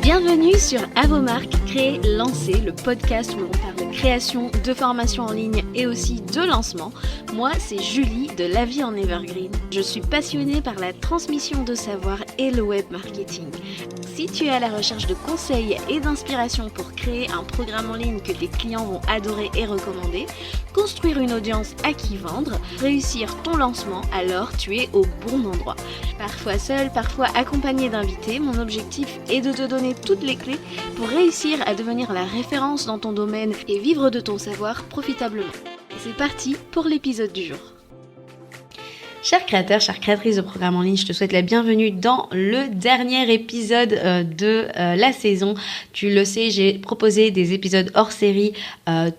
Bienvenue sur À vos marques, créer, lancer, le podcast où l'on parle de création, de formation en ligne et aussi de lancement. Moi, c'est Julie de La Vie en Evergreen. Je suis passionnée par la transmission de savoir et le web marketing. Si tu es à la recherche de conseils et d'inspiration pour créer un programme en ligne que tes clients vont adorer et recommander, construire une audience à qui vendre, réussir ton lancement, alors tu es au bon endroit. Parfois seul, parfois accompagné d'invités, mon objectif est de te donner toutes les clés pour réussir à devenir la référence dans ton domaine et vivre de ton savoir profitablement. Et c'est parti pour l'épisode du jour. Chers créateurs, chères créatrices de programmes en ligne, je te souhaite la bienvenue dans le dernier épisode de la saison. Tu le sais, j'ai proposé des épisodes hors série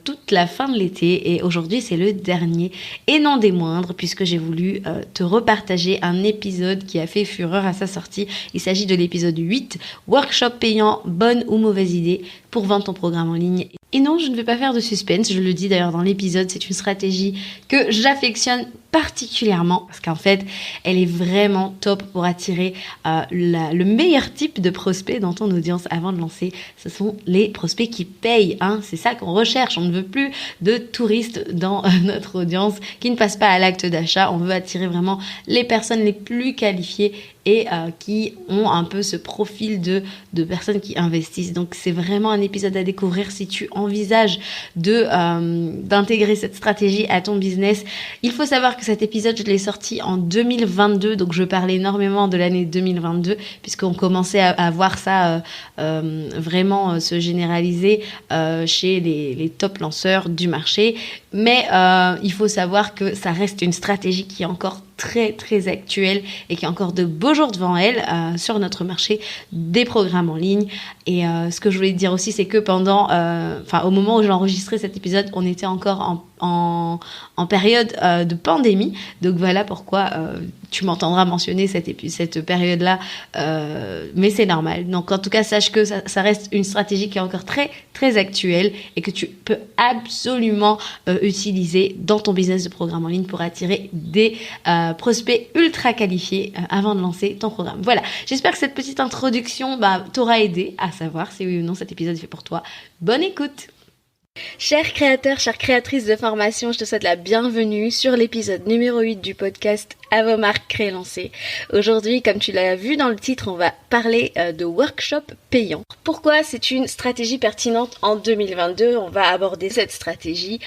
toute la fin de l'été et aujourd'hui c'est le dernier et non des moindres puisque j'ai voulu te repartager un épisode qui a fait fureur à sa sortie. Il s'agit de l'épisode 8, Workshop payant, bonne ou mauvaise idée pour vendre ton programme en ligne. Et non, je ne vais pas faire de suspense, je le dis d'ailleurs dans l'épisode, c'est une stratégie que j'affectionne particulièrement parce qu'en fait, elle est vraiment top pour attirer le meilleur type de prospects dans ton audience avant de lancer. Ce sont les prospects qui payent, hein. C'est ça qu'on recherche. On ne veut plus de touristes dans notre audience qui ne passent pas à l'acte d'achat. On veut attirer vraiment les personnes les plus qualifiées et qui ont un peu ce profil de personnes qui investissent. Donc c'est vraiment un épisode à découvrir si tu envisages d'intégrer cette stratégie à ton business. Il faut savoir que cet épisode, je l'ai sorti en 2022, donc je parlais énormément de l'année 2022 puisqu'on commençait à voir ça vraiment se généraliser chez les top lanceurs du marché. Mais il faut savoir que ça reste une stratégie qui est encore très très actuelle et qui a encore de beaux jours devant elle sur notre marché des programmes en ligne. Et ce que je voulais te dire aussi, c'est que au moment où j'ai enregistré cet épisode, on était encore en période de pandémie. Donc voilà pourquoi tu m'entendras mentionner cette période-là, mais c'est normal. Donc en tout cas, sache que ça reste une stratégie qui est encore très très actuelle et que tu peux absolument utiliser dans ton business de programme en ligne pour attirer des prospects ultra qualifiés avant de lancer ton programme. Voilà, j'espère que cette petite introduction t'aura aidé à savoir si oui ou non cet épisode est fait pour toi. Bonne écoute! Chers créateurs, chères créatrices de formation, je te souhaite la bienvenue sur l'épisode numéro 8 du podcast À vos marques, créer, lancer. Aujourd'hui, comme tu l'as vu dans le titre, on va parler de workshop payant. Pourquoi c'est une stratégie pertinente en 2022? On va aborder cette stratégie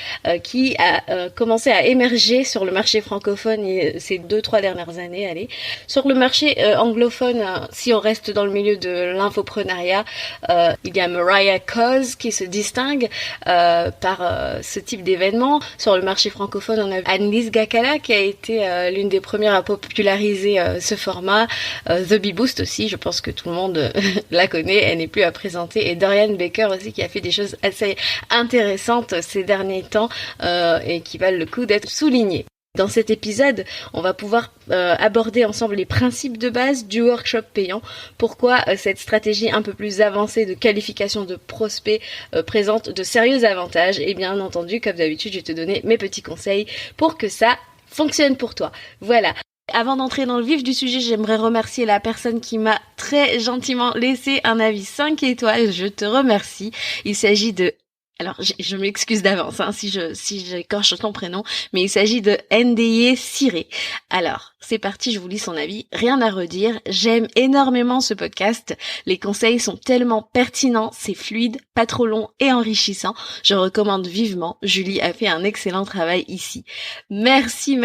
qui a commencé à émerger sur le marché francophone ces 2-3 dernières années. Allez. Sur le marché anglophone, si on reste dans le milieu de l'infoprenariat, il y a Mariah Coz qui se distingue par ce type d'événement. Sur le marché francophone, on a Annelise Gakala qui a été l'une des premières à populariser ce format. The Bee Boost aussi, je pense que tout le monde la connaît, elle n'est plus à présenter. Et Dorian Baker aussi qui a fait des choses assez intéressantes ces derniers temps et qui valent le coup d'être soulignées. Dans cet épisode, on va pouvoir aborder ensemble les principes de base du workshop payant. Pourquoi cette stratégie un peu plus avancée de qualification de prospects présente de sérieux avantages. Et bien entendu, comme d'habitude, je vais te donner mes petits conseils pour que ça fonctionne pour toi. Voilà. Avant d'entrer dans le vif du sujet, j'aimerais remercier la personne qui m'a très gentiment laissé un avis 5 étoiles. Je te remercie. Il s'agit de... Alors, je m'excuse d'avance si j'écorche ton prénom, mais il s'agit de NDE Ciré. Alors, c'est parti, je vous lis son avis. Rien à redire, j'aime énormément ce podcast. Les conseils sont tellement pertinents, c'est fluide, pas trop long et enrichissant. Je recommande vivement. Julie a fait un excellent travail ici. Merci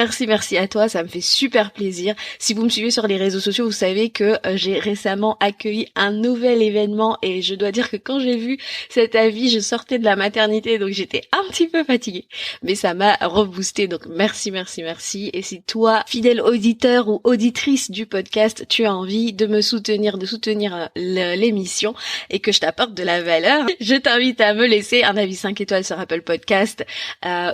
à toi, ça me fait super plaisir. Si vous me suivez sur les réseaux sociaux, vous savez que j'ai récemment accueilli un nouvel événement et je dois dire que quand j'ai vu cet avis, je sortais de la maternité, donc j'étais un petit peu fatiguée, mais ça m'a reboosté, donc merci. Et si toi, fidèle auditeur ou auditrice du podcast, tu as envie de me soutenir, de soutenir l'émission et que je t'apporte de la valeur, je t'invite à me laisser un avis 5 étoiles sur Apple Podcast,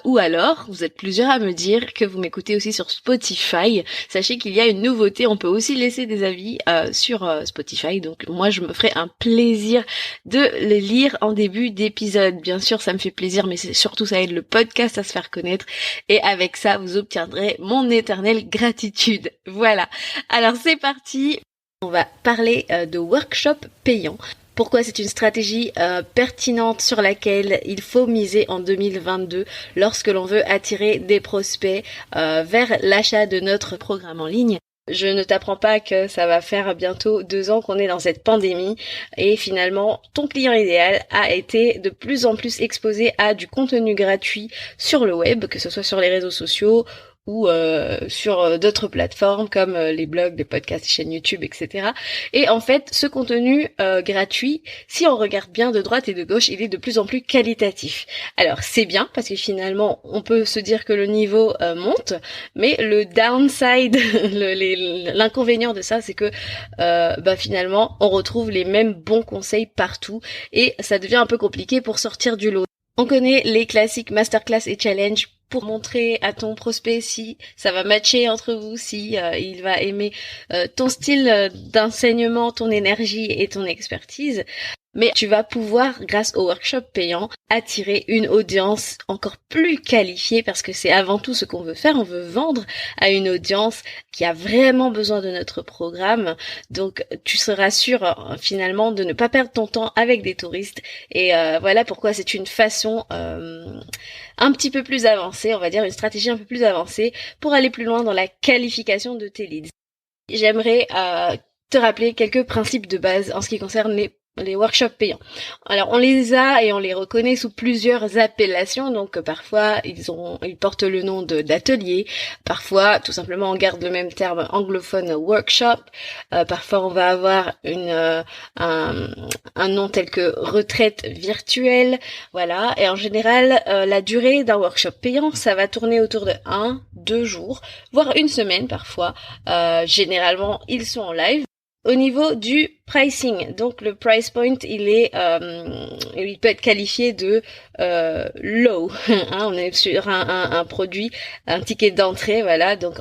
ou alors, vous êtes plusieurs à me dire que vous m'écoutez aussi sur Spotify. Sachez qu'il y a une nouveauté, on peut aussi laisser des avis sur Spotify, donc moi je me ferai un plaisir de les lire en début d'épisode. Bien sûr, ça me fait plaisir, mais surtout ça aide le podcast à se faire connaître et avec ça, vous obtiendrez mon éternelle gratitude. Voilà. Alors c'est parti. On va parler de workshop payant. pourquoi c'est une stratégie pertinente sur laquelle il faut miser en 2022 lorsque l'on veut attirer des prospects vers l'achat de notre programme en ligne. Je ne t'apprends pas que ça va faire bientôt 2 ans qu'on est dans cette pandémie et finalement ton client idéal a été de plus en plus exposé à du contenu gratuit sur le web, que ce soit sur les réseaux sociaux ou sur d'autres plateformes comme les blogs, les podcasts, les chaînes YouTube, etc. Et en fait, ce contenu gratuit, si on regarde bien de droite et de gauche, il est de plus en plus qualitatif. Alors c'est bien parce que finalement, on peut se dire que le niveau monte, mais le downside, l'inconvénient de ça, c'est que finalement, on retrouve les mêmes bons conseils partout et ça devient un peu compliqué pour sortir du lot. On connaît les classiques masterclass et challenge pour montrer à ton prospect si ça va matcher entre vous, si il va aimer ton style d'enseignement, ton énergie et ton expertise. Mais tu vas pouvoir, grâce au workshop payant, attirer une audience encore plus qualifiée parce que c'est avant tout ce qu'on veut faire. On veut vendre à une audience qui a vraiment besoin de notre programme. Donc, tu seras sûr finalement de ne pas perdre ton temps avec des touristes. Et voilà pourquoi c'est une façon un petit peu plus avancée, on va dire une stratégie un peu plus avancée pour aller plus loin dans la qualification de tes leads. J'aimerais te rappeler quelques principes de base en ce qui concerne les workshops payants. Alors on les a et on les reconnaît sous plusieurs appellations, donc parfois ils portent le nom d'atelier, parfois tout simplement on garde le même terme anglophone workshop, parfois on va avoir un nom tel que retraite virtuelle, voilà, et en général la durée d'un workshop payant ça va tourner autour de 1-2 jours, voire une semaine parfois, généralement ils sont en live. Au niveau du pricing, donc le price point, il peut être qualifié de low. On est sur un produit, un ticket d'entrée, voilà. Donc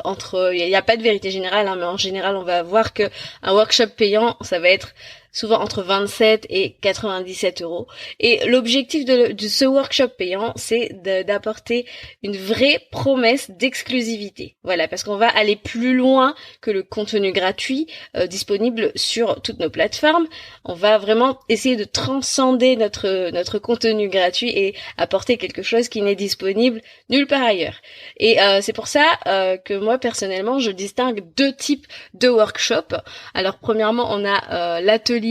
il n'y a pas de vérité générale, mais en général, on va voir que un workshop payant, ça va être souvent entre 27 et 97 euros. Et l'objectif de ce workshop payant, c'est d'apporter une vraie promesse d'exclusivité. Voilà, parce qu'on va aller plus loin que le contenu gratuit disponible sur toutes nos plateformes. On va vraiment essayer de transcender notre contenu gratuit et apporter quelque chose qui n'est disponible nulle part ailleurs. Et c'est pour ça que moi, personnellement, je distingue 2 types de workshops. Alors, premièrement, on a l'atelier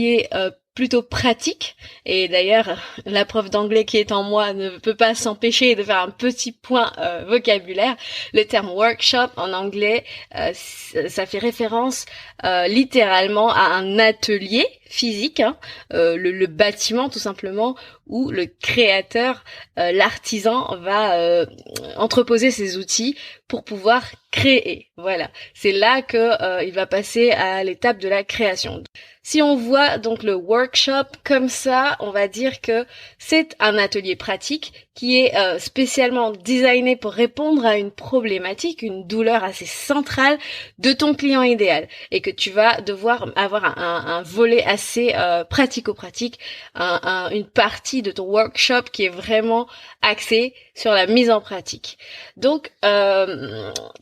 plutôt pratique, et d'ailleurs la prof d'anglais qui est en moi ne peut pas s'empêcher de faire un petit point vocabulaire. Le terme workshop en anglais, ça fait référence littéralement à un atelier physique, le bâtiment tout simplement, où le créateur, l'artisan va entreposer ses outils pour pouvoir créer. Voilà, c'est là que il va passer à l'étape de la création. Si on voit donc le workshop comme ça, on va dire que c'est un atelier pratique qui est spécialement designé pour répondre à une problématique, une douleur assez centrale de ton client idéal, et que tu vas devoir avoir un volet assez pratico-pratique, une partie de ton workshop qui est vraiment axée sur la mise en pratique. Donc,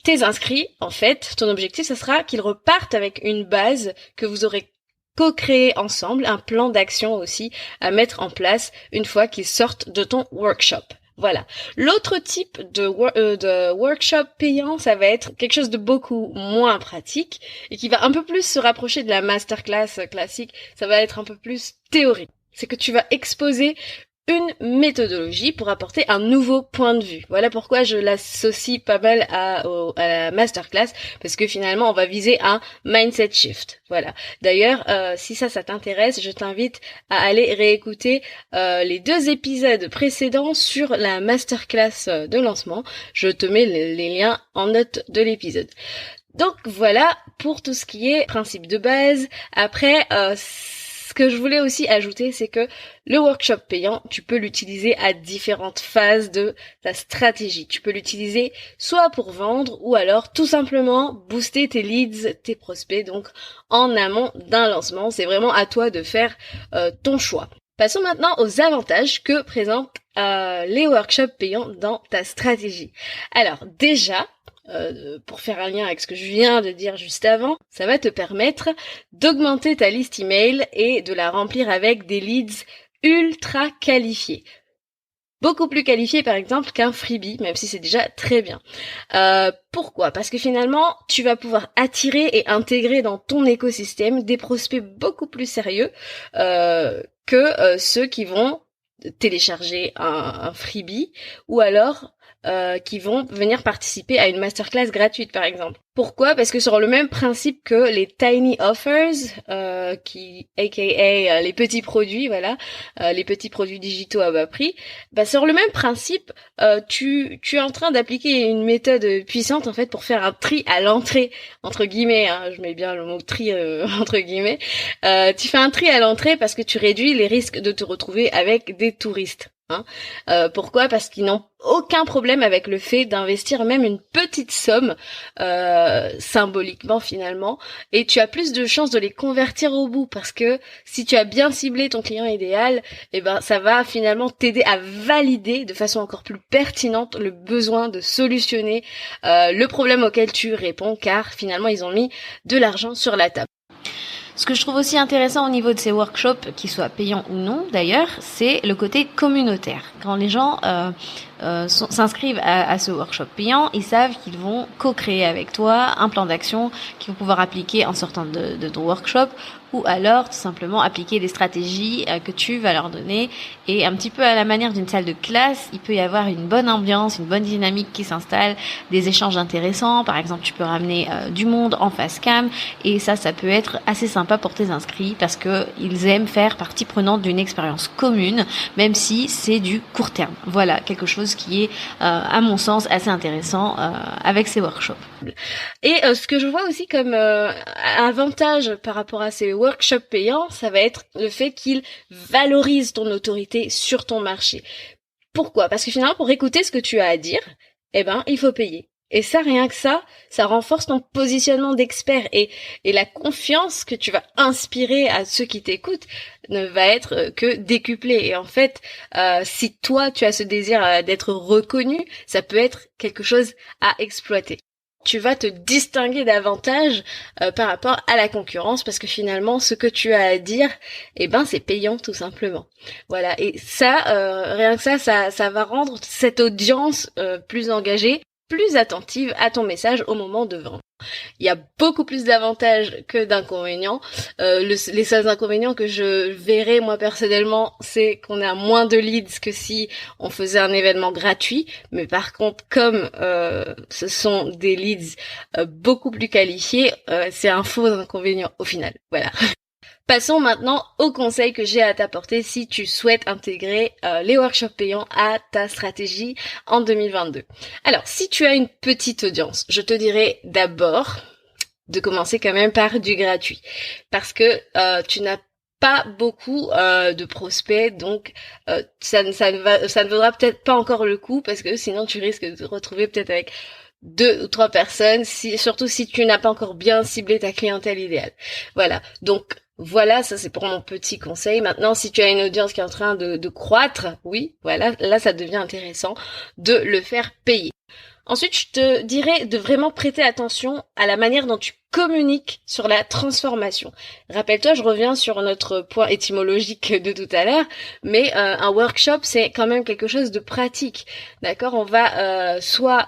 tes inscrits, en fait, ton objectif, ce sera qu'ils repartent avec une base que vous aurez co-créer ensemble, un plan d'action aussi à mettre en place une fois qu'ils sortent de ton workshop. Voilà. L'autre type de workshop payant, ça va être quelque chose de beaucoup moins pratique et qui va un peu plus se rapprocher de la masterclass classique. Ça va être un peu plus théorique. C'est que tu vas exposer une méthodologie pour apporter un nouveau point de vue. Voilà pourquoi je l'associe pas mal à la masterclass, parce que finalement on va viser un mindset shift. Voilà. D'ailleurs, si ça t'intéresse, je t'invite à aller réécouter les 2 épisodes précédents sur la masterclass de lancement. Je te mets les liens en note de l'épisode. Donc voilà pour tout ce qui est principe de base. Après, ce que je voulais aussi ajouter, c'est que le workshop payant, tu peux l'utiliser à différentes phases de ta stratégie. Tu peux l'utiliser soit pour vendre ou alors tout simplement booster tes leads, tes prospects, donc en amont d'un lancement. C'est vraiment à toi de faire ton choix. Passons maintenant aux avantages que présentent les workshops payants dans ta stratégie. Alors déjà, pour faire un lien avec ce que je viens de dire juste avant, ça va te permettre d'augmenter ta liste email et de la remplir avec des leads ultra qualifiés. Beaucoup plus qualifié par exemple qu'un freebie, même si c'est déjà très bien. Pourquoi ? Parce que finalement, tu vas pouvoir attirer et intégrer dans ton écosystème des prospects beaucoup plus sérieux que ceux qui vont télécharger un freebie ou alors qui vont venir participer à une masterclass gratuite par exemple. Pourquoi ? Parce que sur le même principe que les tiny offers, qui aka les petits produits, voilà, les petits produits digitaux à bas prix, bah sur le même principe, tu es en train d'appliquer une méthode puissante en fait pour faire un tri à l'entrée entre guillemets, hein, je mets bien le mot tri entre guillemets. Tu fais un tri à l'entrée parce que tu réduis les risques de te retrouver avec des touristes. Pourquoi ? Parce qu'ils n'ont aucun problème avec le fait d'investir même une petite somme symboliquement finalement, et tu as plus de chances de les convertir au bout parce que si tu as bien ciblé ton client idéal, et ben ça va finalement t'aider à valider de façon encore plus pertinente le besoin de solutionner le problème auquel tu réponds, car finalement ils ont mis de l'argent sur la table. Ce que je trouve aussi intéressant au niveau de ces workshops, qu'ils soient payants ou non d'ailleurs, c'est le côté communautaire. Quand les gens s'inscrivent à ce workshop payant, ils savent qu'ils vont co-créer avec toi un plan d'action qu'ils vont pouvoir appliquer en sortant de ton workshop, ou alors tout simplement appliquer des stratégies que tu vas leur donner. Et un petit peu à la manière d'une salle de classe, il peut y avoir une bonne ambiance, une bonne dynamique qui s'installe, des échanges intéressants. Par exemple, tu peux ramener du monde en face cam, et ça peut être assez sympa pour tes inscrits parce que ils aiment faire partie prenante d'une expérience commune, même si c'est du court terme. Voilà, quelque chose qui est, à mon sens, assez intéressant avec ces workshops. Et ce que je vois aussi comme avantage par rapport à ces workshops payants, ça va être le fait qu'ils valorisent ton autorité sur ton marché. Pourquoi ? Parce que finalement, pour écouter ce que tu as à dire, il faut payer. Et ça, rien que ça renforce ton positionnement d'expert, et la confiance que tu vas inspirer à ceux qui t'écoutent ne va être que décuplée. Et en fait, si toi tu as ce désir d'être reconnu, ça peut être quelque chose à exploiter. Tu vas te distinguer davantage par rapport à la concurrence, parce que finalement ce que tu as à dire, c'est payant tout simplement. Voilà, et ça, rien que ça va rendre cette audience plus engagée, plus attentive à ton message au moment de vendre. Il y a beaucoup plus d'avantages que d'inconvénients. Les seuls inconvénients que je verrais moi personnellement, c'est qu'on a moins de leads que si on faisait un événement gratuit. Mais par contre, comme ce sont des leads beaucoup plus qualifiés, c'est un faux inconvénient au final. Voilà. Passons maintenant aux conseils que j'ai à t'apporter si tu souhaites intégrer les workshops payants à ta stratégie en 2022. Alors, si tu as une petite audience, je te dirais d'abord de commencer quand même par du gratuit, parce que tu n'as pas beaucoup de prospects, donc ça ne vaudra peut-être pas encore le coup, parce que sinon tu risques de te retrouver peut-être avec 2 ou 3 personnes, surtout si tu n'as pas encore bien ciblé ta clientèle idéale. Voilà, donc voilà, ça c'est pour mon petit conseil. Maintenant, si tu as une audience qui est en train de croître, oui, voilà, là ça devient intéressant de le faire payer. Ensuite, je te dirais de vraiment prêter attention à la manière dont tu communiques sur la transformation. Rappelle-toi, je reviens sur notre point étymologique de tout à l'heure, mais un workshop, c'est quand même quelque chose de pratique. D'accord ? On va soit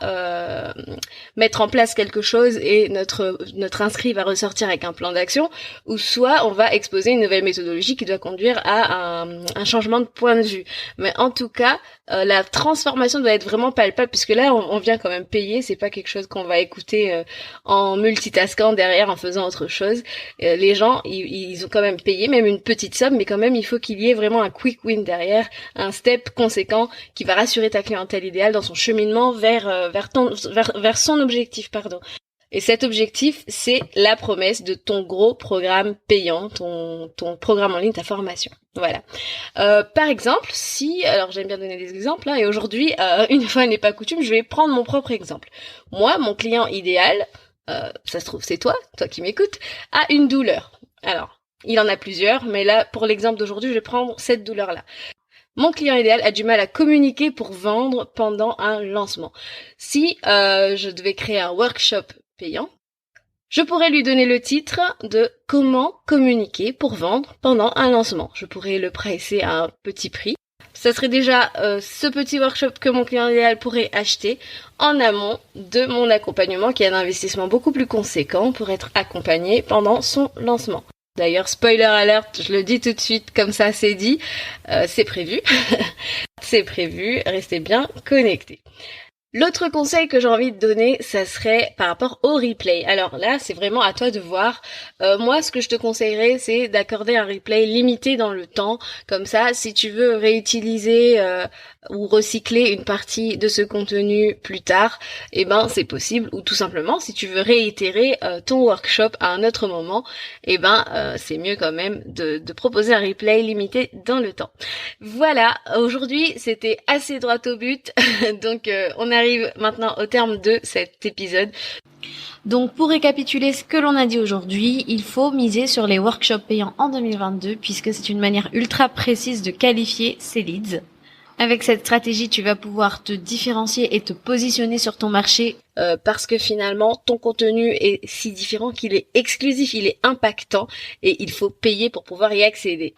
mettre en place quelque chose et notre inscrit va ressortir avec un plan d'action, ou soit on va exposer une nouvelle méthodologie qui doit conduire à un changement de point de vue. Mais en tout cas, la transformation doit être vraiment palpable, puisque là on vient quand même payer, c'est pas quelque chose qu'on va écouter en multitaskant derrière en faisant autre chose. Les gens ils ont quand même payé, même une petite somme, mais quand même il faut qu'il y ait vraiment un quick win derrière, un step conséquent qui va rassurer ta clientèle idéale dans son cheminement vers son objectif, pardon. Et cet objectif, c'est la promesse de ton gros programme payant, ton programme en ligne, ta formation. Voilà. Par exemple, alors j'aime bien donner des exemples, et aujourd'hui, une fois n'est pas coutume, je vais prendre mon propre exemple. Moi, mon client idéal, ça se trouve c'est toi qui m'écoutes, a une douleur. Alors, il en a plusieurs, mais là, pour l'exemple d'aujourd'hui, je vais prendre cette douleur-là. Mon client idéal a du mal à communiquer pour vendre pendant un lancement. Si je devais créer un workshop payant, je pourrais lui donner le titre de comment communiquer pour vendre pendant un lancement. Je pourrais le pricer à un petit prix. Ça serait déjà ce petit workshop que mon client idéal pourrait acheter en amont de mon accompagnement, qui est un investissement beaucoup plus conséquent pour être accompagné pendant son lancement. D'ailleurs, spoiler alert, je le dis tout de suite, comme ça c'est dit, c'est prévu. C'est prévu, restez bien connectés. L'autre conseil que j'ai envie de donner, ça serait par rapport au replay. Alors là, c'est vraiment à toi de voir. Moi, ce que je te conseillerais, c'est d'accorder un replay limité dans le temps. Comme ça, si tu veux réutiliser ou recycler une partie de ce contenu plus tard, eh ben c'est possible. Ou tout simplement, si tu veux réitérer ton workshop à un autre moment, eh ben c'est mieux quand même de proposer un replay limité dans le temps. Voilà, aujourd'hui c'était assez droit au but, donc on arrive maintenant au terme de cet épisode. Donc pour récapituler ce que l'on a dit aujourd'hui, il faut miser sur les workshops payants en 2022 puisque c'est une manière ultra précise de qualifier ses leads. Avec cette stratégie, tu vas pouvoir te différencier et te positionner sur ton marché parce que finalement, ton contenu est si différent qu'il est exclusif, il est impactant et il faut payer pour pouvoir y accéder.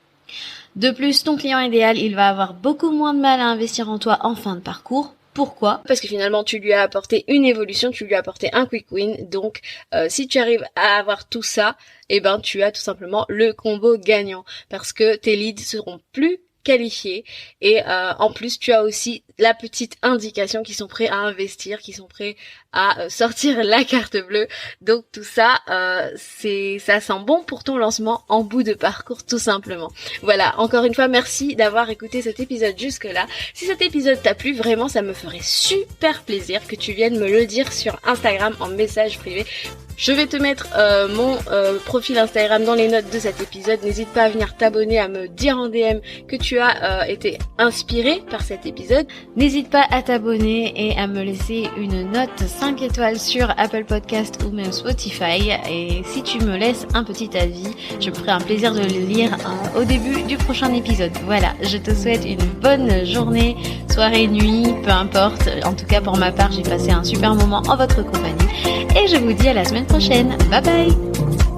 De plus, ton client idéal, il va avoir beaucoup moins de mal à investir en toi en fin de parcours. Pourquoi ? Parce que finalement, tu lui as apporté une évolution, tu lui as apporté un quick win. Donc, si tu arrives à avoir tout ça, eh ben, tu as tout simplement le combo gagnant. Parce que tes leads seront plus qualifiés et en plus tu as aussi la petite indication qu'ils sont prêts à investir, qu'ils sont prêts à sortir la carte bleue. Donc tout ça, ça sent bon pour ton lancement en bout de parcours tout simplement. Voilà, encore une fois, merci d'avoir écouté cet épisode jusque-là. Si cet épisode t'a plu, vraiment ça me ferait super plaisir que tu viennes me le dire sur Instagram en message privé. Je vais te mettre mon profil Instagram dans les notes de cet épisode. N'hésite pas à venir t'abonner, à me dire en DM que tu as été inspiré par cet épisode. N'hésite pas à t'abonner et à me laisser une note 5 étoiles sur Apple Podcast ou même Spotify. Et si tu me laisses un petit avis, je me ferai un plaisir de le lire au début du prochain épisode. Voilà, je te souhaite une bonne journée, soirée, nuit, peu importe. En tout cas, pour ma part, j'ai passé un super moment en votre compagnie. Et je vous dis à la semaine prochaine. Bye bye!